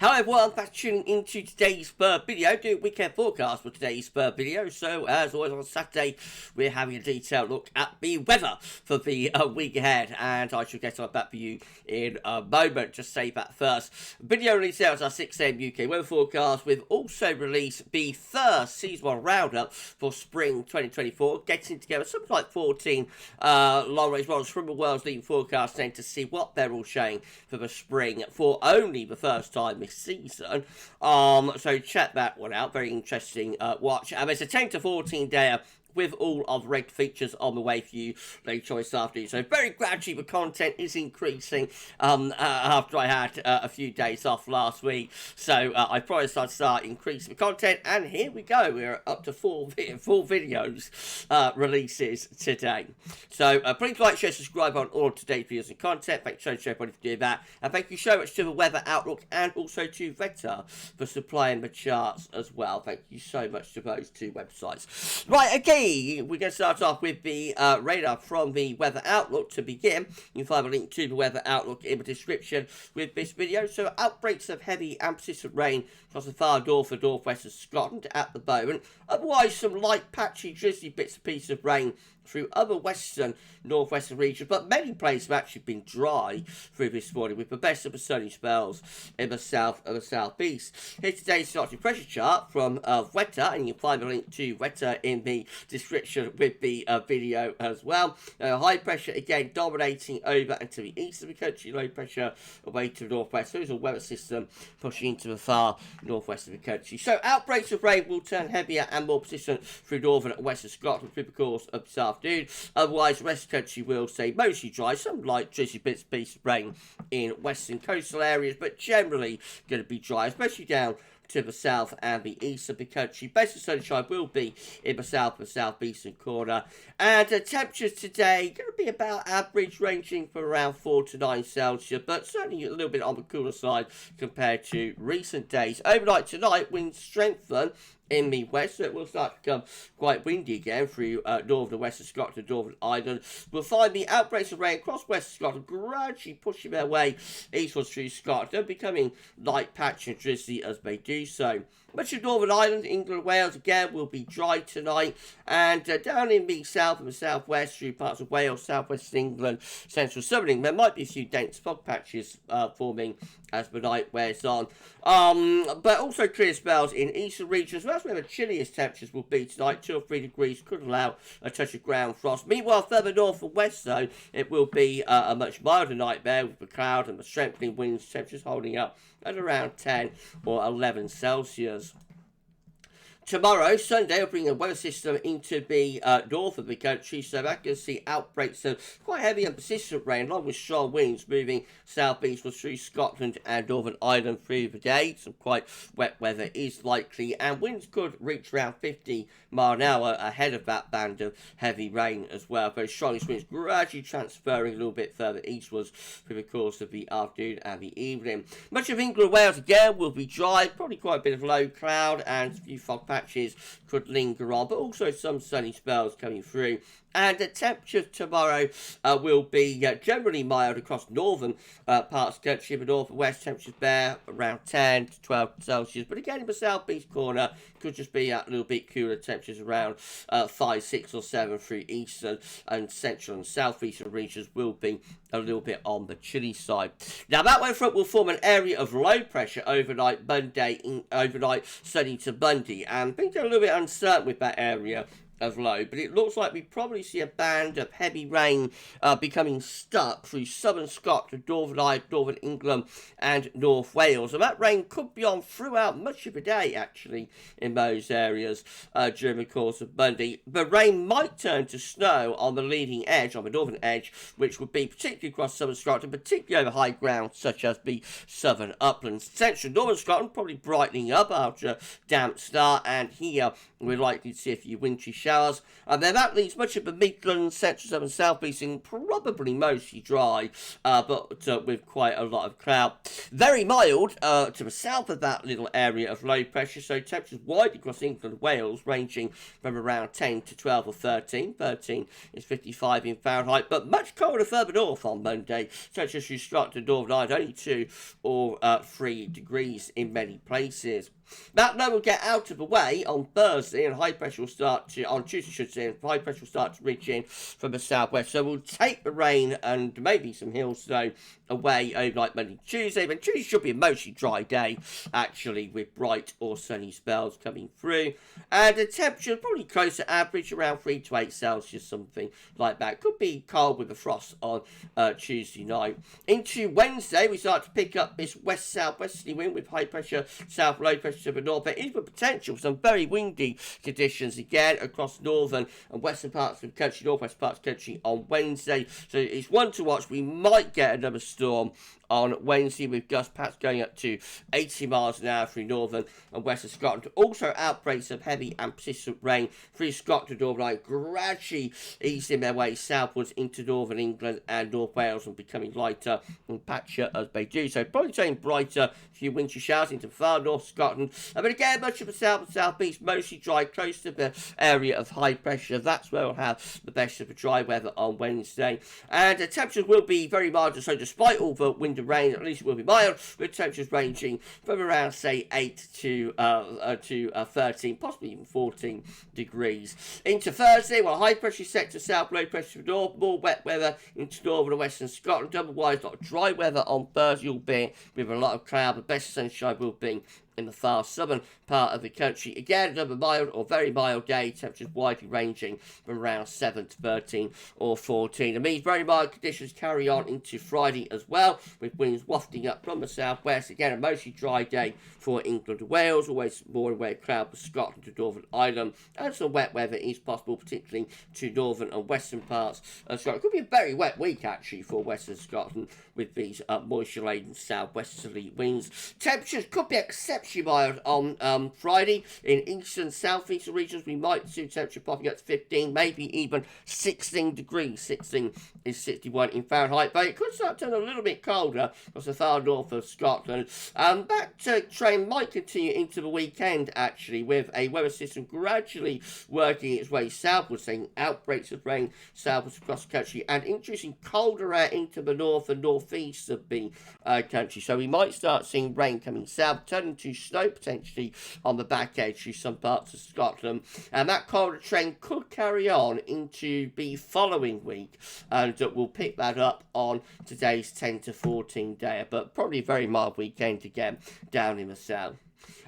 Hello everyone, thanks for tuning into today's video, doing weekend forecast for today's video. So as always on Saturday, we're having a detailed look at the weather for the week ahead, and I shall get on that for you in a moment. Just say that first. Video release out our 6 AM UK weather forecast. We've also released the first seasonal roundup for spring 2024, getting together something like 14 long range models from the world's leading forecast centre to see what they're all showing for the spring for only the first time this season. So check that one out. Very interesting watch. It's a 10 to 14 day with all of the red features on the way for you later on this afternoon. So very gradually the content is increasing after I had a few days off last week. So I promised I'd start increasing the content, and here we go. We're up to four videos releases today. So please like, share, subscribe on all of today's videos and content. Thank you so much everybody for doing that. And thank you so much to the Weather Outlook and also to Vector for supplying the charts as well. Thank you so much to those two websites. Right, again, we're going to start off with the radar from the Weather Outlook to begin. You can find a link to the Weather Outlook in the description with this video. So outbreaks of heavy and persistent rain across the far north and northwest of Scotland at the moment. Otherwise, some light patchy drizzly bits and pieces of rain through other western, northwestern regions, but many places have actually been dry through this morning, with the best of the sunny spells in the south and the southeast. Here's today's Arctic pressure chart from Weather, and you can find the link to Weather in the description with the video as well. High pressure again dominating over and to the east of the country, low pressure away to the northwest. So there's a weather system pushing into the far northwest of the country. So outbreaks of rain will turn heavier and more persistent through northern and western Scotland through the course of this afternoon. Otherwise, the rest of the country will stay mostly dry. Some light drizzly bits and pieces of rain in western coastal areas, but generally going to be dry, especially down to the south and the east of the country. Best of sunshine will be in the south and southeastern corner. And temperatures today going to be about average, ranging from around 4 to 9 Celsius, but certainly a little bit on the cooler side compared to recent days. Overnight tonight, winds strengthen in the west, so it will start to become quite windy again through northern and western Scotland and Northern Ireland. We'll find the outbreaks of rain across western Scotland gradually pushing their way eastwards through Scotland, becoming light patchy and drizzly as they do so. Much of Northern Ireland, England and Wales again will be dry tonight, and down in the south and the southwest through parts of Wales, southwest England, central southern England, there might be a few dense fog patches forming as the night wears on. But also clear spells in eastern regions. That's where the chilliest temperatures will be tonight. 2 or 3 degrees could allow a touch of ground frost. Meanwhile, further north and west, though, it will be a much milder night there, with the cloud and the strengthening winds, temperatures holding up at around 10 or 11 Celsius. Tomorrow, Sunday, will bring a weather system into the north of the country, so that can see outbreaks of quite heavy and persistent rain, along with strong winds moving southeastward through Scotland and Northern Ireland through the day. Some quite wet weather is likely, and winds could reach around 50 miles an hour ahead of that band of heavy rain as well. Those strongest winds gradually transferring a little bit further eastwards through the course of the afternoon and the evening. Much of England and Wales again will be dry, probably quite a bit of low cloud and a few fog patches could linger on, but also some sunny spells coming through. And the temperature tomorrow will be generally mild across northern parts of the country. In the north and west, temperatures there around 10 to 12 Celsius. But again, in the southeast corner, could just be a little bit cooler. Temperatures around 5, 6 or 7 through eastern and central and southeastern regions will be a little bit on the chilly side. Now, that way front will form an area of low pressure overnight overnight sunny to Monday. And things are a little bit uncertain with that area of low, but it looks like we probably see a band of heavy rain becoming stuck through southern Scotland, Northern Ireland, Northern England and North Wales, and that rain could be on throughout much of the day actually in those areas during the course of Monday. The rain might turn to snow on the leading edge, on the northern edge, which would be particularly across southern Scotland, particularly over high ground such as the southern uplands. Central northern Scotland probably brightening up after a damp start, and here we're likely to see a few wintry showers showers. And then that leaves much of the Midlands, central southern south east probably mostly dry, but with quite a lot of cloud. Very mild to the south of that little area of low pressure, so temperatures wide across England and Wales, ranging from around 10 to 12 or 13. 13 is 55 in Fahrenheit, but much colder further north on Monday. Temperatures through Scotland, Northern Ireland, only 2 or 3 degrees in many places. That low will get out of the way on Thursday, and high pressure will start to, on Tuesday should say, high pressure will start to reach in from the southwest. So we'll take the rain and maybe some hill snow away overnight Monday, Tuesday. But Tuesday should be a mostly dry day, actually, with bright or sunny spells coming through. And the temperature probably close to average, around 3 to 8 Celsius, something like that. Could be cold with the frost on Tuesday night. Into Wednesday, we start to pick up this west-southwesterly wind with high pressure, south low pressure to the north. There is the potential for some very windy conditions again across northern and western parts of the country, northwest parts of the country on Wednesday. So it's one to watch. We might get another storm on Wednesday with gust patches going up to 80 miles an hour through northern and western Scotland. Also outbreaks of heavy and persistent rain through Scotland, Northern Ireland, gradually easing their way southwards into northern England and North Wales and becoming lighter and patchier as they do. So probably turning brighter, a few wintry showers into far north Scotland. But again, much of the south and southeast, mostly dry, close to the area of high pressure. That's where we'll have the best of the dry weather on Wednesday. And the temperatures will be very mild, so despite all the wind and rain, at least it will be mild, with temperatures ranging from around, say, 8 to 13, possibly even 14 degrees. Into Thursday, well, high pressure sector south, low pressure north, more wet weather into northern and western Scotland. Otherwise, a lot of dry weather on Thursday, albeit with a lot of cloud. The best sunshine will be in the far southern part of the country. Again, another mild or very mild day, temperatures widely ranging from around 7 to 13 or 14. It means very mild conditions carry on into Friday as well, with winds wafting up from the southwest. Again, a mostly dry day for England and Wales, always more and more cloud for Scotland to Northern Ireland, and some wet weather is possible, particularly to northern and western parts of Scotland. It could be a very wet week, actually, for western Scotland, with these moisture-laden southwesterly winds. Temperatures could be exceptionally mild on Friday. In eastern southeastern regions, we might see temperature popping up to 15, maybe even 16 degrees. 16 is 61 in Fahrenheit, but it could start turning a little bit colder across the far north of Scotland. That trend might continue into the weekend, actually, with a weather system gradually working its way southwards, seeing outbreaks of rain southwards across the country and introducing colder air into the north and northeast of the country. So we might start seeing rain coming south, turning to snow potentially on the back edge through some parts of Scotland, and that colder trend could carry on into the following week, and we'll pick that up on today's 10 to 14 day, but probably a very mild weekend again down in the south.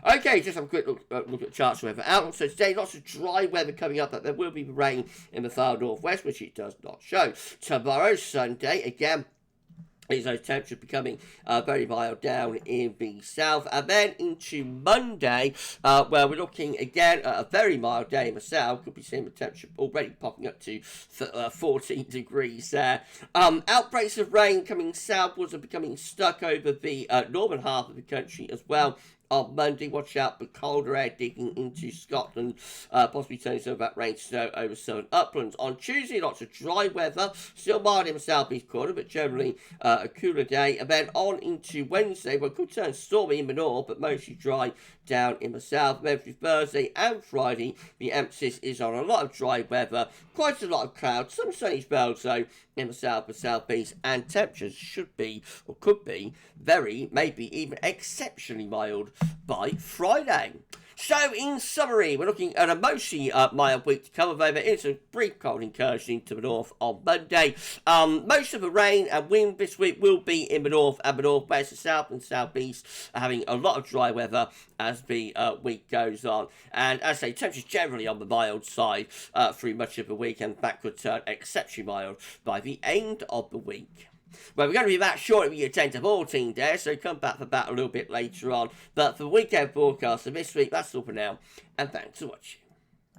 Okay, just have a quick look at charts weather outlook. So today, lots of dry weather coming up, but there will be rain in the far northwest, which it does not show. Tomorrow, Sunday, again, those temperatures becoming very mild down in the south, and then into Monday, where we're looking again at a very mild day in the south. Could be seeing the temperature already popping up to 14 degrees there. Outbreaks of rain coming southwards and becoming stuck over the northern half of the country as well. On Monday, watch out for colder air digging into Scotland, possibly turning some of that rain to snow over southern uplands. On Tuesday, lots of dry weather, still mild in the southeast corner, but generally a cooler day. And then on into Wednesday, well, it could turn stormy in the north, but mostly dry down in the south. And then for Thursday and Friday, the emphasis is on a lot of dry weather, quite a lot of clouds, some sunny spells though in the south and southeast, and temperatures should be, or could be, very, maybe even exceptionally mild by Friday. So, in summary, we're looking at a mostly mild week to come. There is a brief cold incursion into the north on Monday. Most of the rain and wind this week will be in the north and the northwest. The south and southeast are having a lot of dry weather as the week goes on. And as I say, temperatures generally on the mild side through much of the week, and that could turn exceptionally mild by the end of the week. Well, we're going to be back shortly with your 10 to 14 there, so come back for that a little bit later on. But for the weekend forecast of this week, that's all for now, and thanks for watching.